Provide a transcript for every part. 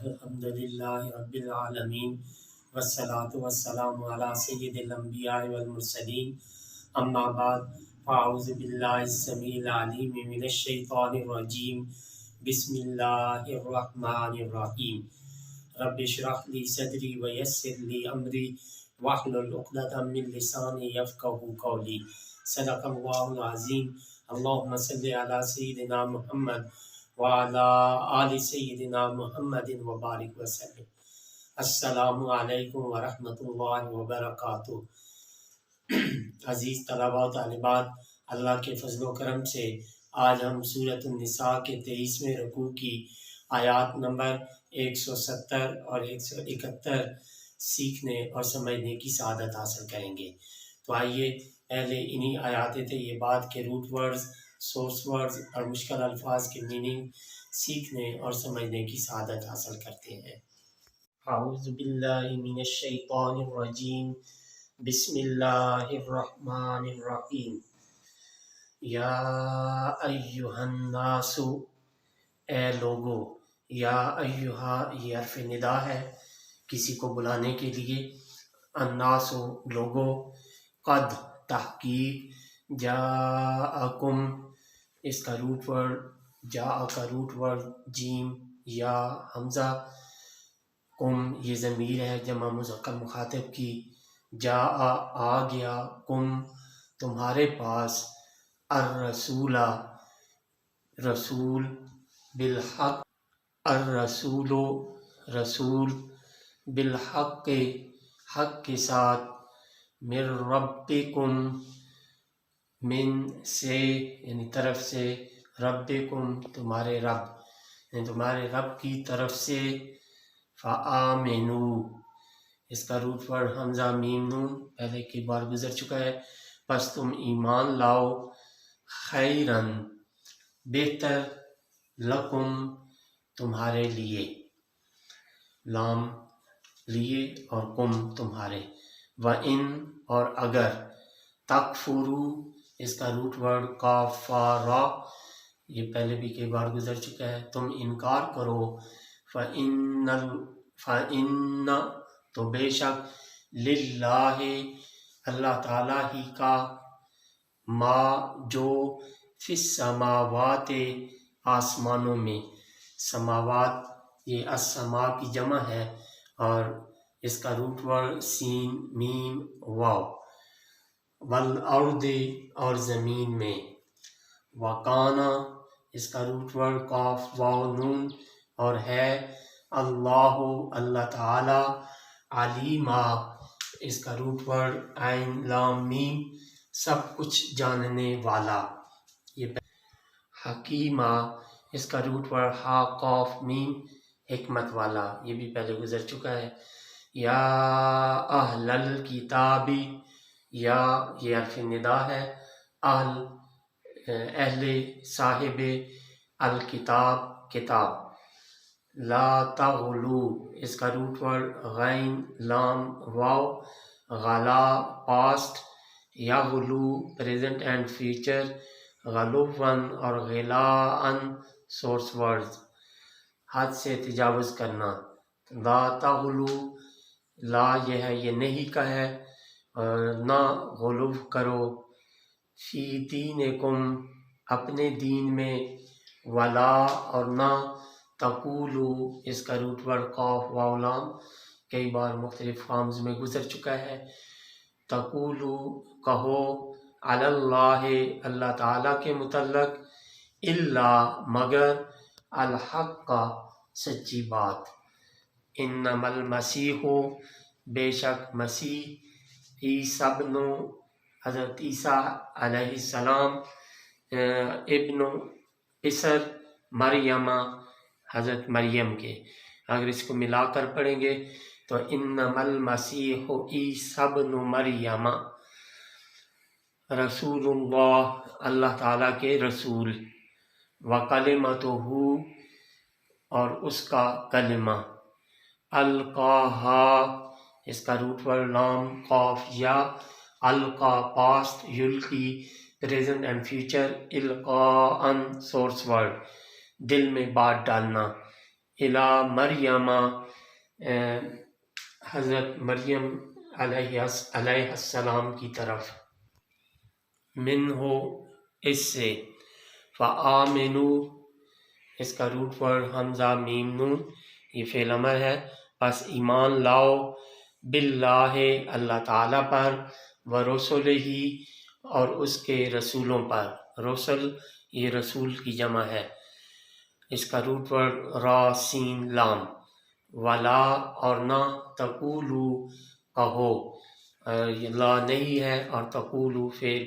الحمد للہ رب العالمین والصلاة والسلام علی سید الانبیاء والمرسلین اما بعد فاعوذ باللہ السمیع العلیم من الشیطان الرجیم بسم اللہ الرحمن الرحیم رب اشرح لی صدری ویسر لی امری واحلل عقدۃ من لسانی یفقهوا قولی صدق اللہ العظیم اللہم صل علی سیدنا محمد وعلی آل سیدنا محمد وبارک وسلم۔ السلام علیکم ورحمۃ اللہ وبرکاتہ۔ عزیز طلباء و طالبات، اللہ کے فضل و کرم سے آج ہم سورۃ النساء کے 23ویں رکوع کی آیات نمبر 170 اور 171 سیکھنے اور سمجھنے کی سعادت حاصل کریں گے۔ تو آئیے پہلے انہی آیات طیبات کے روٹ ورڈز، سورس ورڈز اور مشکل الفاظ کے میننگ سیکھنے اور سمجھنے کی سعادت حاصل کرتے ہیں۔ اعوذ باللہ من الشیطان الرجیم، بسم اللہ الرحمن الرحیم۔ یا ایہا الناس، اے لوگو، یا ایہا یہ حرف ندا ہے کسی کو بلانے کے لیے، الناس لوگو، قد تحقیق، جاءکم اس کا روٹ ورڈ، جاء کا روٹ ورڈ جیم یا حمزہ، کم یہ ضمیر ہے جمع مذکر مخاطب کی، جاء آ گیا، کم تمہارے پاس، الرسول رسول، بالحق الرسول رسول، بالحق حق کے ساتھ، من ربکم من سے یعنی طرف سے، ربکم تمہارے رب یعنی تمہارے رب کی طرف سے، فآمنوا اس کا روٹ ورڈ حمزہ میم نون پہلے کی بار گزر چکا ہے، پس تم ایمان لاؤ، خیرن بہتر، لکم تمہارے لیے، لام لیے اور کم تمہارے، وَإِن اور اگر، تکفروا اس کا روٹ ورڈ کافارا یہ پہلے بھی کئی بار گزر چکا ہے، تم انکار کرو، فَإِنَّ تو بے شک، للہ اللہ تعالیٰ ہی کا، ما جو، فی السماوات آسمانوں میں، سماوات یہ السماء کی جمع ہے اور اس کا روٹ ورڈ سین میم واو، والارض اور زمین میں، وکانا اس کا روٹ ورڈ قاف واو نون اور ہے، اللہ اللہ تعالی، علیما اس کا روٹ ورڈ عین لام میم سب کچھ جاننے والا، یہ حکیمہ اس کا روٹ ورڈ ہا قاف میم حکمت والا، یہ بھی پہلے گزر چکا ہے، یا اہل الکتاب، یا یہ حرف ندا ہے، اہل صاحب الکتاب کتاب، لا تغلو اس کا روٹ ورڈ غین لام واو، غلا پاسٹ، یغلو پریزنٹ اینڈ فیوچر، غلوًا اور غلاً سورس ورڈز، حد سے تجاوز کرنا، لا تغلو لا یہ ہے یہ نہیں کا ہے، اور نہ غلو کرو، فی دینکم اپنے دین میں، ولا اور نہ، تقولو اس کا روٹ ورڈ قاف واو لام کئی بار مختلف فارمز میں گزر چکا ہے، تقولو کہو، علی اللہ اللہ تعالیٰ کے متعلق، الا مگر، الحق کا سچی بات، انما المسیح بے شک مسیح، عیسی ابن حضرت عیسیٰ علیہ السلام، ابن پسر مریم حضرت مریم کے، اگر اس کو ملا کر پڑھیں گے تو انما المسیح عیسی ابن مریم، رسول اللہ اللہ تعالیٰ کے رسول، وکلمتہ اور اس کا کلمہ، القاہا اس کا روٹ ورڈ لام قاف یا، القا پاسٹ، یلقی پریزنٹ اینڈ فیوچر، القاءً سورس ورڈ دل میں بات ڈالنا، الی مریم، حضرت مریم علیہ السلام کی طرف، منہ اس سے، فآمنوا اس کا روٹ ورڈ حمزہ میم نون، یہ فعل امر ہے، پس ایمان لاؤ، باللہ اللہ تعالیٰ پر، ورسلہ اور اس کے رسولوں پر، رسل یہ رسول کی جمع ہے، اس کا روٹ ورڈ را سین لام، ولا اور نہ، تقولو کہو، یہ لا نہیں ہے، اور تقولو فعل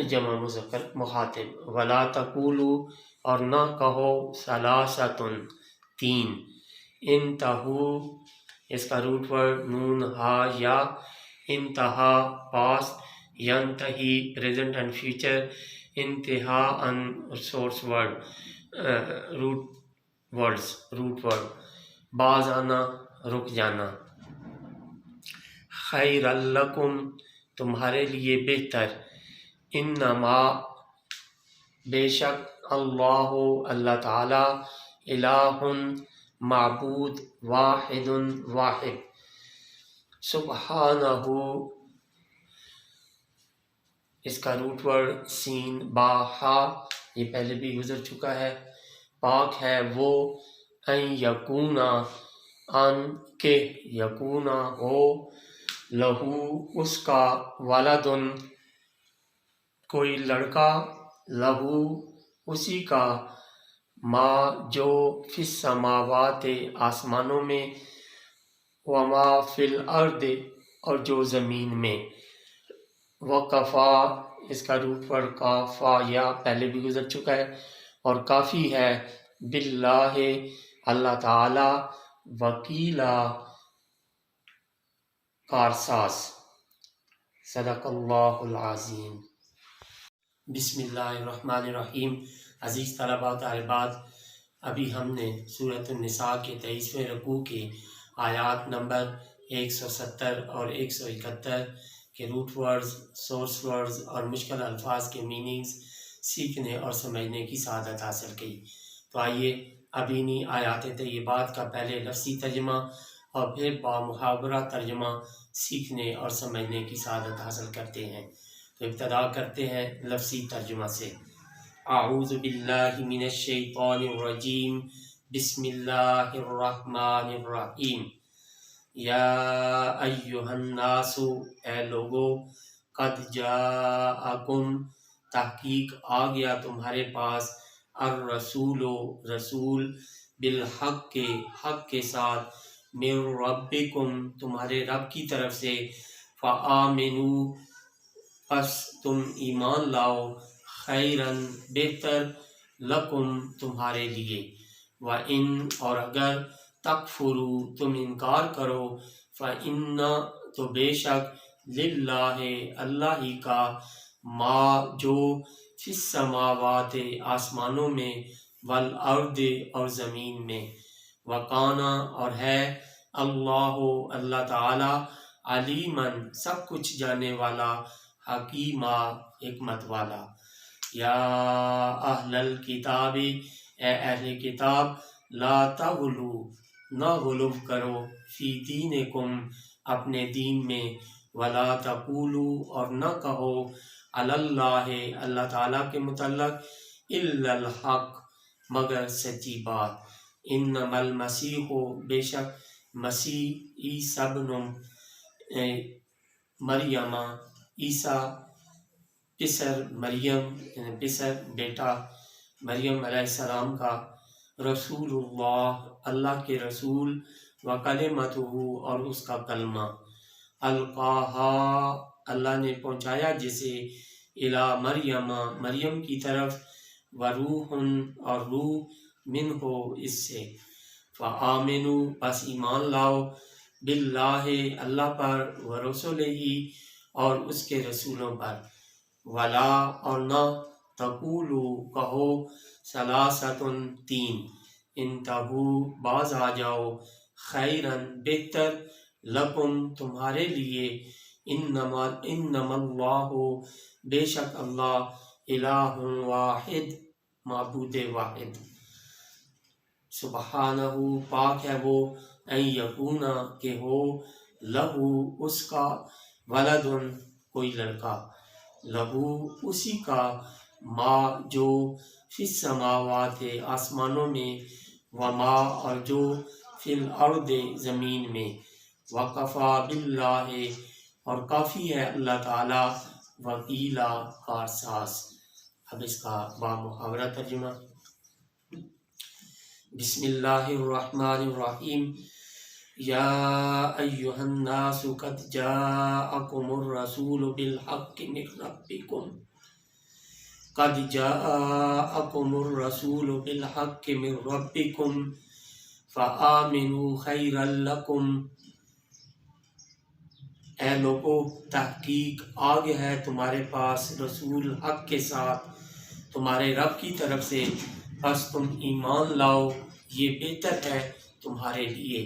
جمع مذکر مخاطب، ولا تقولو اور نہ کہو، ثلاثتن تین، انتہو اس کا روٹ ورڈ نون ہا یا، انتہا پاسٹ، ینتہی پریزنٹ اینڈ فیوچر، انتہا ان سورس ورڈ روٹ ورڈ، باز آنا رک جانا، خیر لکم تمہارے لیے بہتر، انما بے شک اللہ تعالی، الہ معبود، واحد سبحانہ اس کا روٹ ورڈ سین با ہا، یہ پہلے بھی گزر چکا ہے، پاک ہے وہ، ان یکونا ان کے، یکونا ہو، لہو اس کا، ولدن کوئی لڑکا، لہو اسی کا، ما جو، فی السماوات آسمانوں میں، وما فی الارض اور جو زمین میں، وکفا اس کا روٹ ورڈ کافا یا پہلے بھی گزر چکا ہے، اور کافی ہے، باللہ اللہ تعالی، وکیلا کارساز، صدق اللہ العظیم۔ بسم اللہ الرحمن الرحیم۔ عزیز طلباء و طالبات، ابھی ہم نے سورۃ النساء کے 23ویں رکوع کے آیات نمبر 170 اور 171 کے روٹ ورڈز، سورس ورڈز اور مشکل الفاظ کے میننگز سیکھنے اور سمجھنے کی سعادت حاصل کی۔ تو آئیے اب انہی آیات طیبات کا پہلے لفظی ترجمہ اور پھر بامحاورہ ترجمہ سیکھنے اور سمجھنے کی سعادت حاصل کرتے ہیں۔ تو ابتدا کرتے ہیں لفظی ترجمہ سے۔ اعوذ باللہ من الشیطان الرجیم، بسم اللہ الرحمن الرحیم۔ یا ایہا الناس اے لوگو، قد جاءکم تحقیق آ گیا تمہارے پاس، الرسول رسول، بالحق کے حق کے ساتھ، من ربکم تمہارے رب کی طرف سے، فآمنوا پس تم ایمان لاؤ، خیرن بہتر، لکم تمہارے لیے، وَإِن اور اگر تکفروا تم انکار کرو، فَإِنَّ تو بے شک، للہ اللہ ہی کا، ما جو، فی السماوات آسمانوں میں، والارض اور زمین میں، وکانا اور ہے، اللہ تعالی، علیماً سب کچھ جاننے والا، حکیمہ حکمت والا۔ یا اہل الکتاب اے اہل کتاب، لا تغلو نہ غلو کرو، فی دینکم اپنے دین میں، ولا تقولوا اور نہ کہو، علی اللہ تعالیٰ کے متعلق، الا الحق مگر سچی بات، انما المسیح بے شک مسیح، عیسیٰ ابن مریم عیسیٰ پسر مریم پسر بیٹا مریم علیہ السلام کا، رسول اللہ کے رسول، وکلمتہ اور اس کا کلمہ، القاہا اللہ نے پہنچایا جسے، الی مریم کی طرف، وروح اور روح، منہ اس سے، فآمنوا پس ایمان لاؤ، باللہ اللہ پر، ورسلہ اور اس کے رسولوں پر، ولا اور نہ، تقولوا کہو، ثلاثتن تین، انتہو باز آ جاؤ، خیرن بہتر، لکم تمہارے لیے، انما اللہ بے شک اللہ، الہ واحد معبود واحد۔ سبحانہ پاک ہے وہ، ان یکونا کہ ہو، لہو اس کا، ولدن کوئی لڑکا، لہو اسی کا، ما جو، فی السماوات آسمانوں میں، وما اور جو، فی الارض زمین میں، وکفا باللہ اور کافی ہے اللہ تعالی، وکیلا کارساز۔ اب اس کا بامحاورہ ترجمہ۔ بسم اللہ الرحمن الرحیم۔ یا ایہا الناس قد جاءکم الرسول بالحق من ربکم، قد جاءکم الرسول بالحق من ربکم فآمنوا خیرا لکم۔ اے لوگو، تحقیق آ گیا ہے تمہارے پاس رسول حق کے ساتھ تمہارے رب کی طرف سے، بس تم ایمان لاؤ، یہ بہتر ہے تمہارے لیے۔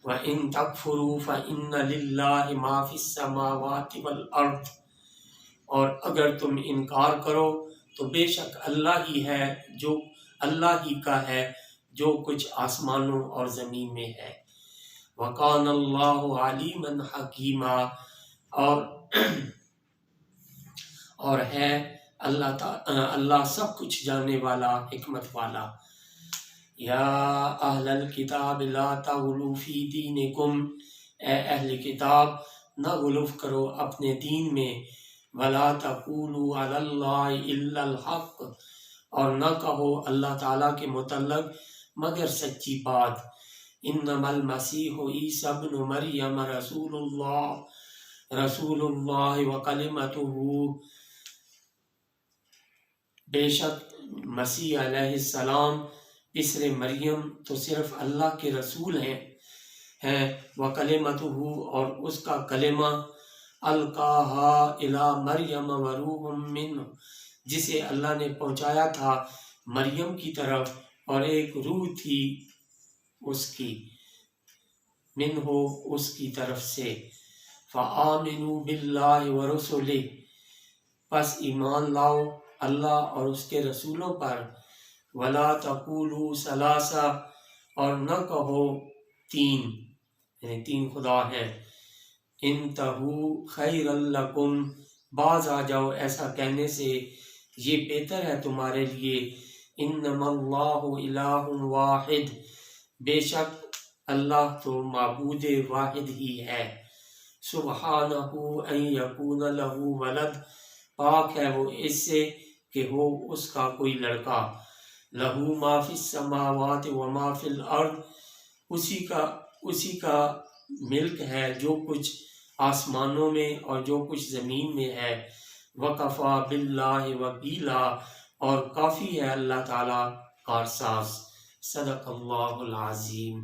وَإِن تَكْفُرُوا فَإِنَّ لِلَّهِ مَا فِي السَّمَاوَاتِ وَالْأَرْضِ، اور اگر تم انکار کرو تو بے شک اللہ ہی ہے، جو اللہ ہی کا ہے جو کچھ آسمانوں اور زمین میں ہے۔ وَقَانَ اللَّهُ عَلِيمًا حَكِيمًا، اور ہے اللہ سب کچھ جاننے والا، حکمت والا۔ یا اہل الکتاب لا تغلوا فی دینکم، اے اہل کتاب نہ غلو کرو اپنے دین میں، ولا تقولوا علی اللہ الا الحق، اور نہ کہو اللہ تعالیٰ کے متعلق مگر سچی بات۔ انما المسیح عیسی ابن مریم رسول اللہ وکلمتہ، بے شک مسیح علیہ السلام پسر مریم تو صرف اللہ کے رسول ہیں، وکلمتہ اور اس کا کلمہ، القاہا الی مریم وروح منہ، جسے اللہ نے پہنچایا تھا مریم کی طرف اور ایک روح تھی اس کی، منہ اس کی طرف سے۔ فآمنوا باللہ ورسلہ، پس ایمان لاؤ اللہ اور اس کے رسولوں پر۔ ولا تقولوا ثلاثہ، اور نہ کہو تین، یعنی تین خدا ہیں۔ انتہوا خیرا لکم، باز آ جاؤ ایسا کہنے سے، یہ بہتر ہے تمہارے لیے۔ انما اللہ الہ واحد، بے شک اللہ تو معبود واحد ہی ہے۔ سبحانہ ان یکون لہ ولد، پاک ہے وہ اس سے کہ ہو اس کا کوئی لڑکا۔ لہو ما فی السماوات وما فی الارض، اسی کا ملک ہے جو کچھ آسمانوں میں اور جو کچھ زمین میں ہے۔ وکفا باللہ وکیلا، اور کافی ہے اللہ تعالیٰ کارساز۔ صدق اللہ العظیم۔